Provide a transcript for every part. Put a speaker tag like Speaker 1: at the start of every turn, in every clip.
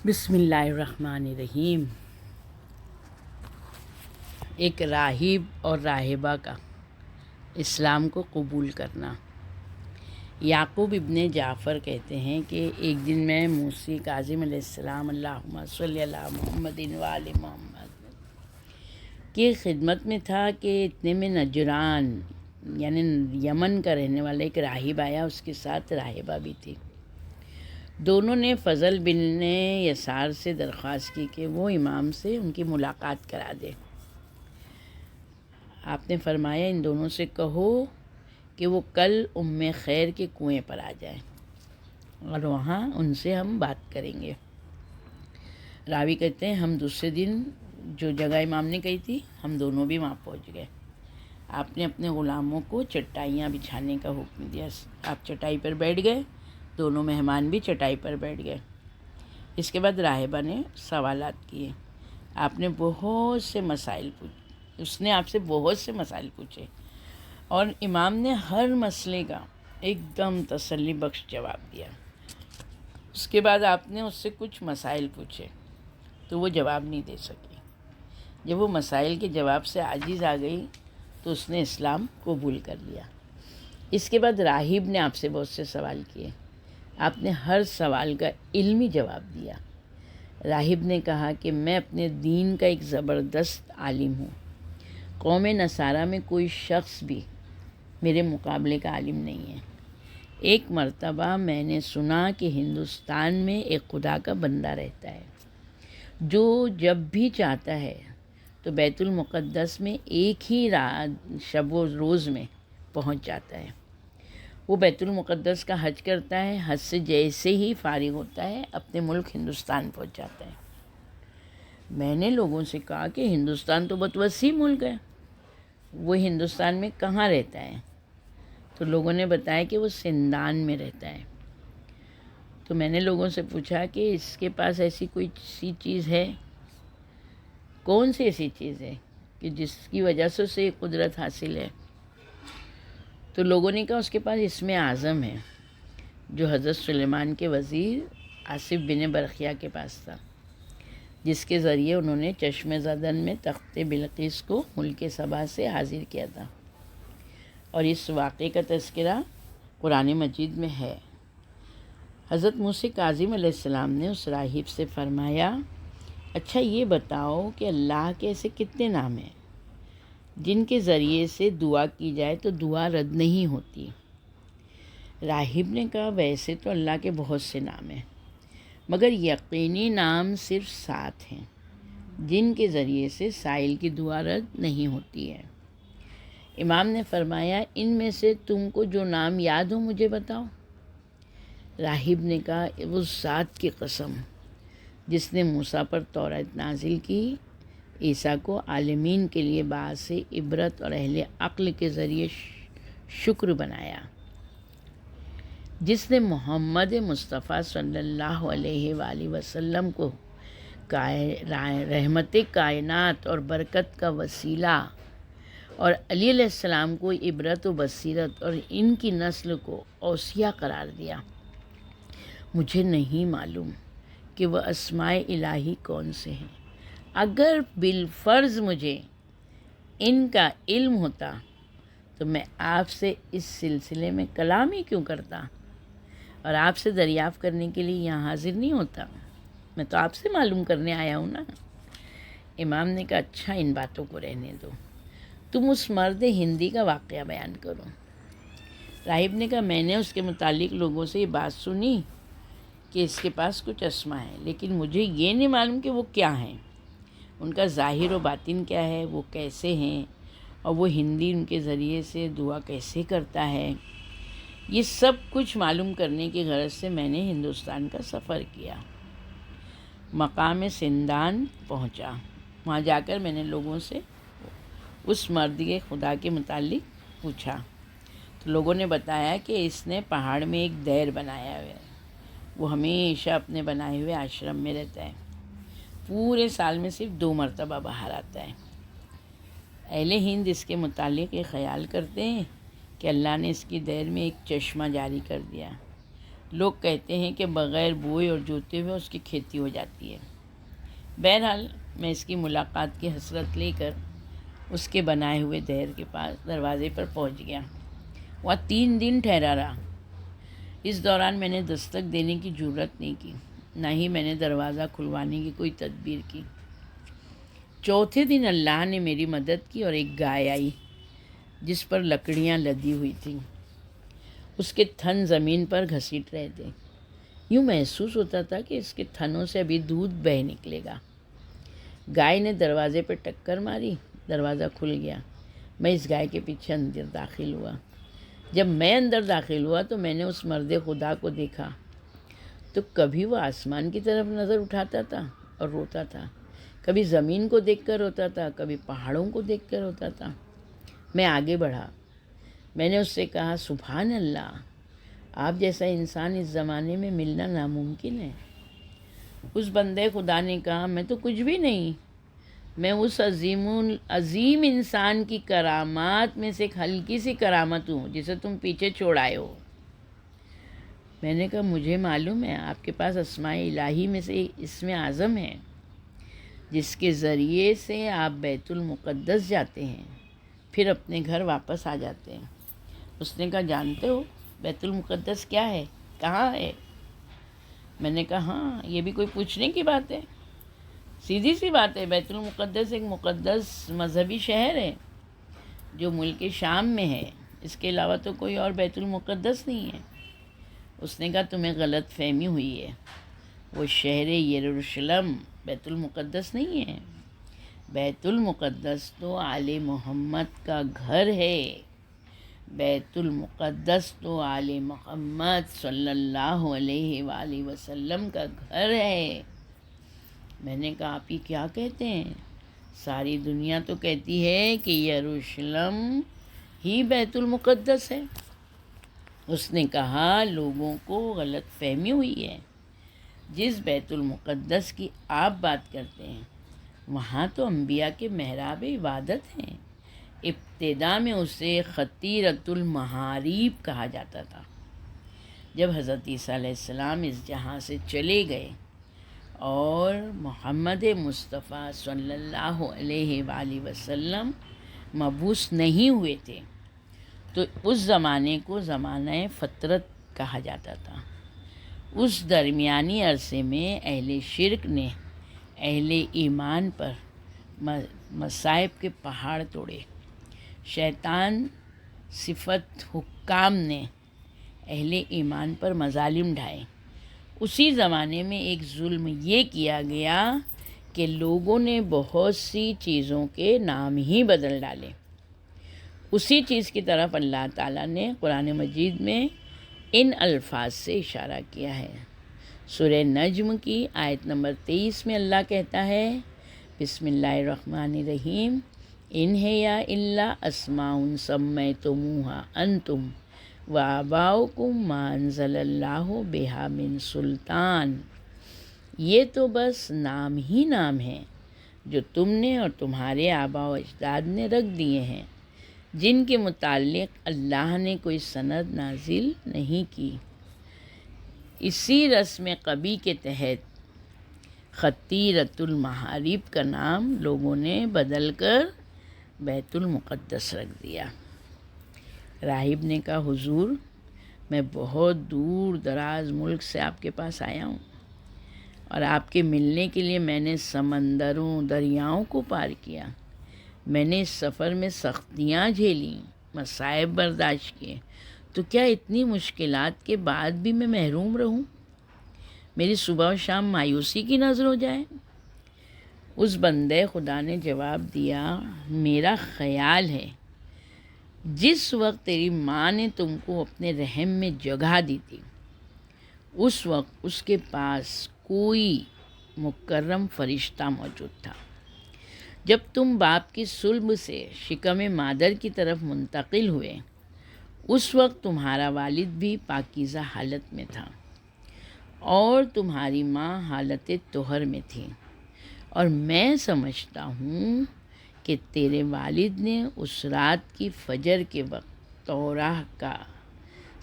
Speaker 1: بسم اللہ الرحمن الرحیم۔ ایک راہب اور راہبہ کا اسلام کو قبول کرنا۔ یعقوب ابن جعفر کہتے ہیں کہ ایک دن میں موسی کاظم علیہ السلام اللہم صلی علی محمد وآل محمد کی خدمت میں تھا کہ اتنے میں نجران یعنی یمن کا رہنے والا ایک راہب آیا، اس کے ساتھ راہبہ بھی تھی۔ دونوں نے فضل بن یسار سے درخواست کی کہ وہ امام سے ان کی ملاقات کرا دے۔ آپ نے فرمایا ان دونوں سے کہو کہ وہ کل ام خیر کے کنویں پر آ جائیں اور وہاں ان سے ہم بات کریں گے۔ راوی کہتے ہیں ہم دوسرے دن جو جگہ امام نے کہی تھی ہم دونوں بھی وہاں پہنچ گئے۔ آپ نے اپنے غلاموں کو چٹائیاں بچھانے کا حکم دیا۔ آپ چٹائی پر بیٹھ گئے، دونوں مہمان بھی چٹائی پر بیٹھ گئے۔ اس کے بعد راہبہ نے سوالات کیے۔ آپ نے بہت سے مسائل پوچھے، اس نے آپ سے بہت سے مسائل پوچھے اور امام نے ہر مسئلے کا ایک دم تسلی بخش جواب دیا۔ اس کے بعد آپ نے اس سے کچھ مسائل پوچھے تو وہ جواب نہیں دے سکی۔ جب وہ مسائل کے جواب سے عاجز آ گئی تو اس نے اسلام قبول کر لیا۔ اس کے بعد راہب نے آپ سے بہت سے سوال کیے، آپ نے ہر سوال کا علمی جواب دیا۔ راہب نے کہا کہ میں اپنے دین کا ایک زبردست عالم ہوں، قوم نصارہ میں کوئی شخص بھی میرے مقابلے کا عالم نہیں ہے۔ ایک مرتبہ میں نے سنا کہ ہندوستان میں ایک خدا کا بندہ رہتا ہے جو جب بھی چاہتا ہے تو بیت المقدس میں ایک ہی شب و روز میں پہنچ جاتا ہے۔ وہ بیت المقدس کا حج کرتا ہے، حج سے جیسے ہی فارغ ہوتا ہے اپنے ملک ہندوستان پہنچ جاتا ہے۔ میں نے لوگوں سے کہا کہ ہندوستان تو بہت وسیع ملک ہے، وہ ہندوستان میں کہاں رہتا ہے؟ تو لوگوں نے بتایا کہ وہ سندان میں رہتا ہے۔ تو میں نے لوگوں سے پوچھا کہ اس کے پاس ایسی کوئی سی چیز ہے، کون سی ایسی چیز ہے کہ جس کی وجہ سے اسے قدرت حاصل ہے؟ تو لوگوں نے کہا اس کے پاس اسم اعظم ہے جو حضرت سلیمان کے وزیر آصف بن برقیہ کے پاس تھا، جس کے ذریعے انہوں نے چشم زدن میں تخت بلقیس کو ملک سبا سے حاضر کیا تھا، اور اس واقعے کا تذکرہ قرآن مجید میں ہے۔ حضرت موسی کاظم علیہ السلام نے اس راہب سے فرمایا، اچھا یہ بتاؤ کہ اللہ کے ایسے کتنے نام ہیں جن کے ذریعے سے دعا کی جائے تو دعا رد نہیں ہوتی؟ راہب نے کہا ویسے تو اللہ کے بہت سے نام ہیں، مگر یقینی نام صرف 7 ہیں جن کے ذریعے سے سائل کی دعا رد نہیں ہوتی ہے۔ امام نے فرمایا ان میں سے تم کو جو نام یاد ہو مجھے بتاؤ۔ راہب نے کہا وہ ذات کی قسم جس نے موسیٰ پر تورات نازل کی، عیسیٰ کو عالمین کے لیے باعث عبرت اور اہل عقل کے ذریعے شکر بنایا، جس نے محمد مصطفیٰ صلی اللہ علیہ وآلہ وسلم کو رحمت کائنات اور برکت کا وسیلہ اور علی علیہ السلام کو عبرت و بصیرت اور ان کی نسل کو اوصیہ قرار دیا۔ مجھے نہیں معلوم کہ وہ اسماء الہی کون سے ہیں، اگر بالفرض مجھے ان کا علم ہوتا تو میں آپ سے اس سلسلے میں کلام ہی کیوں کرتا اور آپ سے دریافت کرنے کے لیے یہاں حاضر نہیں ہوتا؟ میں تو آپ سے معلوم کرنے آیا ہوں نا۔ امام نے کہا اچھا ان باتوں کو رہنے دو، تم اس مرد ہندی کا واقعہ بیان کرو۔ راہب نے کہا میں نے اس کے متعلق لوگوں سے یہ بات سنی کہ اس کے پاس کچھ اسماء ہیں، لیکن مجھے یہ نہیں معلوم کہ وہ کیا ہیں، ان کا ظاہر و باطن کیا ہے، وہ کیسے ہیں، اور وہ ہندی ان کے ذریعے سے دعا کیسے کرتا ہے۔ یہ سب کچھ معلوم کرنے کی غرض سے میں نے ہندوستان کا سفر کیا۔ مقام سندان پہنچا، وہاں جا کر میں نے لوگوں سے اس مرد کے خدا کے متعلق پوچھا تو لوگوں نے بتایا کہ اس نے پہاڑ میں ایک دیر بنایا ہوا ہے، وہ ہمیشہ اپنے بنائے ہوئے آشرم میں رہتا ہے، پورے سال میں صرف 2 مرتبہ باہر آتا ہے۔ اہل ہند اس کے متعلق یہ خیال کرتے ہیں کہ اللہ نے اس کی دیر میں ایک چشمہ جاری کر دیا لوگ کہتے ہیں کہ بغیر بوئے اور جوتے ہوئے اس کی کھیتی ہو جاتی ہے۔ بہرحال میں اس کی ملاقات کی حسرت لے کر اس کے بنائے ہوئے دیر کے پاس دروازے پر پہنچ گیا۔ وہاں 3 دن ٹھہرا رہا۔ اس دوران میں نے دستک دینے کی جرات نہیں کی، نہ ہی میں نے دروازہ کھلوانے کی کوئی تدبیر کی۔ چوتھے دن اللہ نے میری مدد کی اور ایک گائے آئی جس پر لکڑیاں لدی ہوئی تھیں۔ اس کے تھن زمین پر گھسیٹ رہے تھے۔ یوں محسوس ہوتا تھا کہ اس کے تھنوں سے ابھی دودھ بہہ نکلے گا۔ گائے نے دروازے پہ ٹکر ماری، دروازہ کھل گیا۔ میں اس گائے کے پیچھے اندر داخل ہوا۔ جب میں اندر داخل ہوا تو میں نے اس مرد خدا کو دیکھا تو کبھی وہ آسمان کی طرف نظر اٹھاتا تھا اور روتا تھا، کبھی زمین کو دیکھ کر روتا تھا، کبھی پہاڑوں کو دیکھ کر روتا تھا۔ میں آگے بڑھا۔ میں نے اس سے کہا، سبحان اللہ، آپ جیسا انسان اس زمانے میں ملنا ناممکن ہے۔ اس بندے خدا نے کہا، میں تو کچھ بھی نہیں، میں اس عظیم انسان کی کرامات میں سے ایک ہلکی سی کرامت ہوں جسے تم پیچھے چھوڑ آئے ہو۔ میں نے کہا، مجھے معلوم ہے آپ کے پاس اسماء الہی میں سے اسم اعظم ہے جس کے ذریعے سے آپ بیت المقدس جاتے ہیں، پھر اپنے گھر واپس آ جاتے ہیں۔ اس نے کہا، جانتے ہو بیت المقدس کیا ہے، کہاں ہے؟ میں نے کہا، ہاں، یہ بھی کوئی پوچھنے کی بات ہے، سیدھی سی بات ہے۔ بیت المقدس ایک مقدس مذہبی شہر ہے جو ملک شام میں ہے، اس کے علاوہ تو کوئی اور بیت المقدس نہیں ہے۔ اس نے کہا، تمہیں غلط فہمی ہوئی ہے، وہ شہر یروشلم بیت المقدس نہیں ہے، بیت المقدس تو آل محمد کا گھر ہے، بیت المقدس تو آل محمد صلی اللہ علیہ وآلہ وسلم کا گھر ہے۔ میں نے کہا، آپ ہی کیا کہتے ہیں؟ ساری دنیا تو کہتی ہے کہ یروشلم ہی بیت المقدس ہے۔ اس نے کہا، لوگوں کو غلط فہمی ہوئی ہے، جس بیت المقدس کی آپ بات کرتے ہیں وہاں تو انبیاء کے محراب عبادت ہیں۔ ابتدا میں اسے خطیرۃ المحاریب کہا جاتا تھا۔ جب حضرت عیسیٰ علیہ السلام اس جہاں سے چلے گئے اور محمد مصطفیٰ صلی اللہ علیہ وآلہ وسلم مبعوث نہیں ہوئے تھے تو اس زمانے کو زمانہ فترت کہا جاتا تھا۔ اس درمیانی عرصے میں اہل شرک نے اہل ایمان پر مصائب کے پہاڑ توڑے، شیطان صفت حکام نے اہل ایمان پر مظالم ڈھائے۔ اسی زمانے میں ایک ظلم یہ کیا گیا کہ لوگوں نے بہت سی چیزوں کے نام ہی بدل ڈالے۔ اسی چیز کی طرف اللہ تعالیٰ نے قرآن مجید میں ان الفاظ سے اشارہ کیا ہے۔ سورہ نجم کی آیت نمبر 23 میں اللہ کہتا ہے، بسم اللہ الرحمن الرحیم، ان ہی الا اسماء سمیتموہا انتم وآباؤکم ما انزل اللہ بہا من سلطان۔ یہ تو بس نام ہی نام ہیں جو تم نے اور تمہارے آباء و اجداد نے رکھ دیے ہیں، جن کے متعلق اللہ نے کوئی سند نازل نہیں کی۔ اسی رسم قبی کے تحت خطیرۃ المحاریب کا نام لوگوں نے بدل کر بیت المقدس رکھ دیا۔ راہب نے کہا، حضور، میں بہت دور دراز ملک سے آپ کے پاس آیا ہوں اور آپ کے ملنے کے لیے میں نے سمندروں دریاؤں کو پار کیا، میں نے اس سفر میں سختیاں جھیلیں، مصائب برداشت کیے، تو کیا اتنی مشکلات کے بعد بھی میں محروم رہوں؟ میری صبح و شام مایوسی کی نظر ہو جائے؟ اس بندے خدا نے جواب دیا، میرا خیال ہے جس وقت تیری ماں نے تم کو اپنے رحم میں جگہ دی تھی اس وقت اس کے پاس کوئی مکرم فرشتہ موجود تھا۔ جب تم باپ کی صلب سے شکم مادر کی طرف منتقل ہوئے اس وقت تمہارا والد بھی پاکیزہ حالت میں تھا اور تمہاری ماں حالت طہر میں تھی، اور میں سمجھتا ہوں کہ تیرے والد نے اس رات کی فجر کے وقت توراہ کا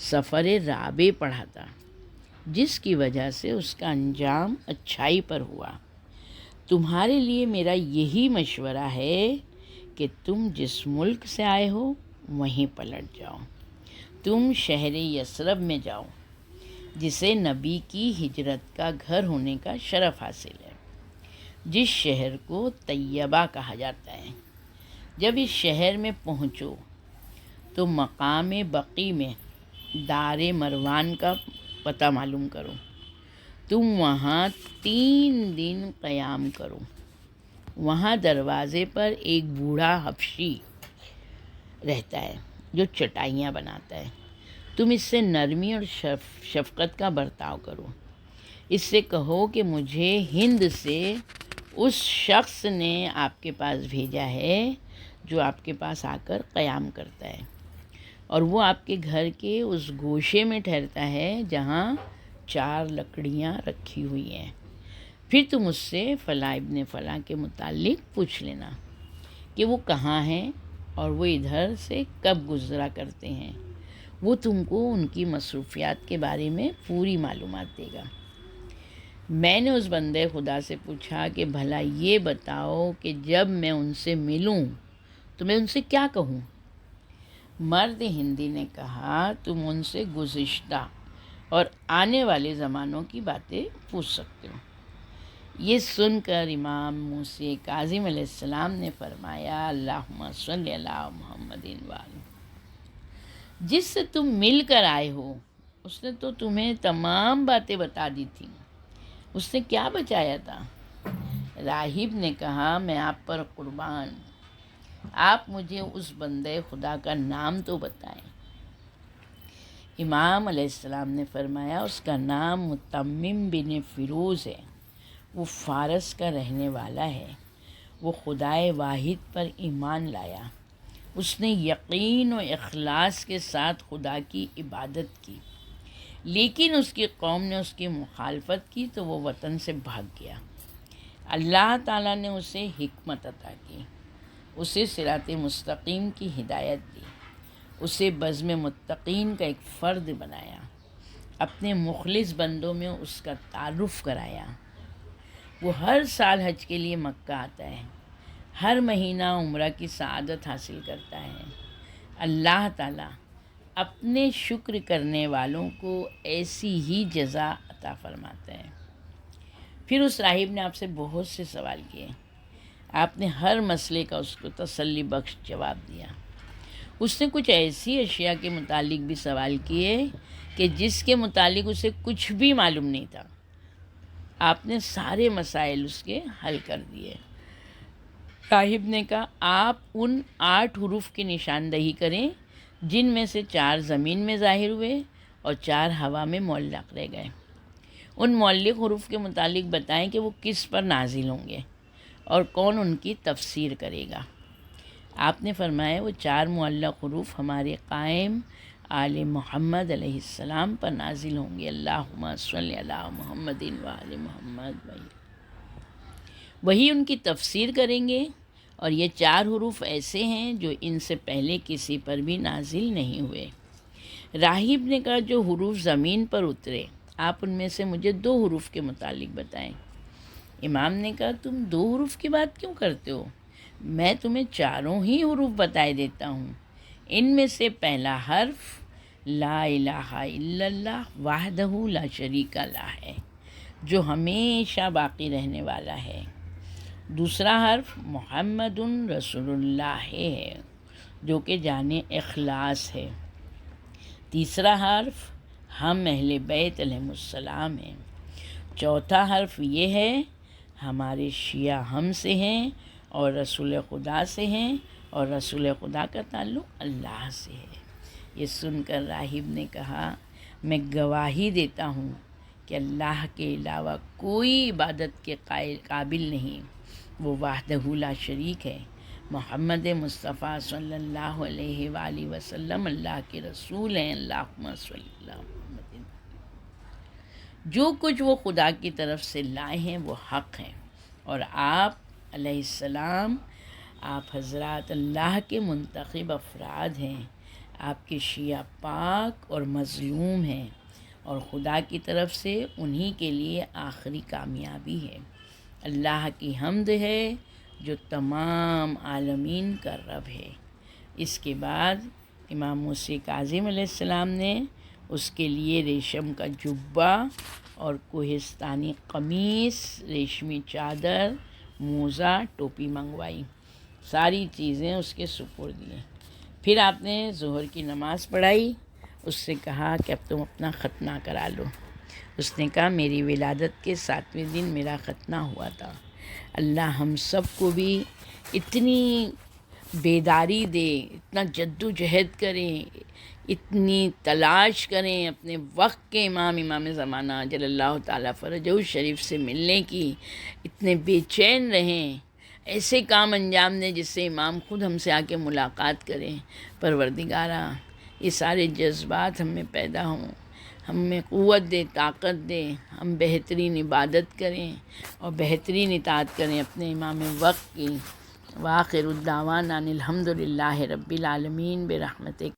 Speaker 1: سفر رابع پڑھا تھا۔ جس کی وجہ سے اس کا انجام اچھائی پر ہوا۔ تمہارے لیے میرا یہی مشورہ ہے کہ تم جس ملک سے آئے ہو وہیں پلٹ جاؤ۔ تم شہر یثرب میں جاؤ، جسے نبی کی ہجرت کا گھر ہونے کا شرف حاصل ہے، جس شہر کو طیبہ کہا جاتا ہے۔ جب اس شہر میں پہنچو تو مقام بقی میں دار مروان کا پتہ معلوم کرو۔ تم وہاں 3 دن قیام کرو۔ وہاں دروازے پر ایک بوڑھا حبشی رہتا ہے جو چٹائیاں بناتا ہے۔ تم اس سے نرمی اور شفقت کا برتاؤ کرو۔ اس سے کہو کہ مجھے ہند سے اس شخص نے آپ کے پاس بھیجا ہے جو آپ کے پاس آ کر قیام کرتا ہے، اور وہ آپ کے گھر کے اس گوشے میں ٹھہرتا ہے جہاں 4 لکڑیاں رکھی ہوئی ہیں۔ پھر تم اس سے فلاں ابن فلاں کے متعلق پوچھ لینا کہ وہ کہاں ہیں اور وہ ادھر سے کب گزرا کرتے ہیں۔ وہ تم کو ان کی مصروفیات کے بارے میں پوری معلومات دے گا۔ میں نے اس بندے خدا سے پوچھا کہ بھلا یہ بتاؤ کہ جب میں ان سے ملوں تو میں ان سے کیا کہوں؟ مرد ہندی نے کہا، تم ان سے گزشتہ اور آنے والے زمانوں کی باتیں پوچھ سکتے ہو۔ یہ سن کر امام موسی کاظم علیہ السلام نے فرمایا، اللہم صلی علی محمد وآلہ۔ جس سے تم مل کر آئے ہو اس نے تو تمہیں تمام باتیں بتا دی تھیں، اس نے کیا بچایا تھا؟ راہب نے کہا، میں آپ پر قربان، آپ مجھے اس بندے خدا کا نام تو بتائیں۔ امام علیہ السلام نے فرمایا، اس کا نام متمم بن فیروز ہے، وہ فارس کا رہنے والا ہے، وہ خدائے واحد پر ایمان لایا، اس نے یقین و اخلاص کے ساتھ خدا کی عبادت کی، لیکن اس کی قوم نے اس کی مخالفت کی تو وہ وطن سے بھاگ گیا۔ اللہ تعالیٰ نے اسے حکمت عطا کی، اسے صراط مستقیم کی ہدایت دی، اسے بزم متقین کا ایک فرد بنایا، اپنے مخلص بندوں میں اس کا تعارف کرایا۔ وہ ہر سال حج کے لیے مکہ آتا ہے، ہر مہینہ عمرہ کی سعادت حاصل کرتا ہے۔ اللہ تعالیٰ اپنے شکر کرنے والوں کو ایسی ہی جزا عطا فرماتا ہے۔ پھر اس راہب نے آپ سے بہت سے سوال کیے، آپ نے ہر مسئلے کا اس کو تسلی بخش جواب دیا۔ اس نے کچھ ایسی اشیاء کے متعلق بھی سوال کیے کہ جس کے متعلق اسے کچھ بھی معلوم نہیں تھا، آپ نے سارے مسائل اس کے حل کر دیے۔ راہب نے کہا، آپ ان 8 حروف کی نشاندہی کریں جن میں سے 4 زمین میں ظاہر ہوئے اور 4 ہوا میں معلق رہ گئے۔ ان معلق حروف کے متعلق بتائیں کہ وہ کس پر نازل ہوں گے اور کون ان کی تفسیر کرے گا۔ آپ نے فرمایا، وہ 4 معلق حروف ہمارے قائم آل محمد علیہ السلام پر نازل ہوں گے، اللہم صلی علی محمد وآل محمد، وہی ان کی تفسیر کریں گے، اور یہ 4 حروف ایسے ہیں جو ان سے پہلے کسی پر بھی نازل نہیں ہوئے۔ راہب نے کہا، جو حروف زمین پر اترے آپ ان میں سے مجھے 2 حروف کے متعلق بتائیں۔ امام نے کہا، تم 2 حروف کی بات کیوں کرتے ہو؟ میں تمہیں 4 ہی حروف بتائے دیتا ہوں۔ ان میں سے پہلا حرف لا الہ الا اللہ وحدہ لا شریک لہ ہے، جو ہمیشہ باقی رہنے والا ہے۔ دوسرا حرف محمد رسول اللہ ہے، جو کہ جانے اخلاص ہے۔ تیسرا حرف ہم اہل بیت علیہ السلام ہیں۔ چوتھا حرف یہ ہے، ہمارے شیعہ ہم سے ہیں اور رسول خدا سے ہیں، اور رسول خدا کا تعلق اللہ سے ہے۔ یہ سن کر راہب نے کہا، میں گواہی دیتا ہوں کہ اللہ کے علاوہ کوئی عبادت کے قابل نہیں، وہ وحدہ لا شریک ہے، محمد مصطفیٰ صلی اللہ علیہ وآلہ وسلم اللہ کے رسول ہیں، اللہم صلی اللہ محمد۔ جو کچھ وہ خدا کی طرف سے لائے ہیں وہ حق ہیں، اور آپ علیہ السلام، آپ حضرات اللہ کے منتخب افراد ہیں، آپ کے شیعہ پاک اور مظلوم ہیں، اور خدا کی طرف سے انہی کے لیے آخری کامیابی ہے۔ اللہ کی حمد ہے جو تمام عالمین کا رب ہے۔ اس کے بعد امام موسیٰ کاظم علیہ السلام نے اس کے لیے ریشم کا جبہ اور کوہستانی قمیص، ریشمی چادر، موزہ، ٹوپی منگوائی، ساری چیزیں اس کے سپرد دیں۔ پھر آپ نے ظہر کی نماز پڑھائی، اس سے کہا کہ اب تم اپنا ختنہ کرا لو۔ اس نے کہا میری ولادت کے 7ویں دن میرا ختنہ ہوا تھا۔ اللہ ہم سب کو بھی اتنی بیداری دے، اتنا جد و جہد کریں، اتنی تلاش کریں اپنے وقت کے امام زمانہ جل اللہ تعالیٰ فرجہ شریف سے ملنے کی، اتنے بے چین رہیں، ایسے کام انجام دیں جس سے امام خود ہم سے آ کے ملاقات کریں۔ پروردگارا یہ سارے جذبات ہم میں پیدا ہوں، ہم میں قوت دے، طاقت دے، ہم بہترین عبادت کریں اور بہترین اطاعت کریں اپنے امام وقت کی۔ وآخر الدعوانا ان الحمد للہ رب العالمین برحمتک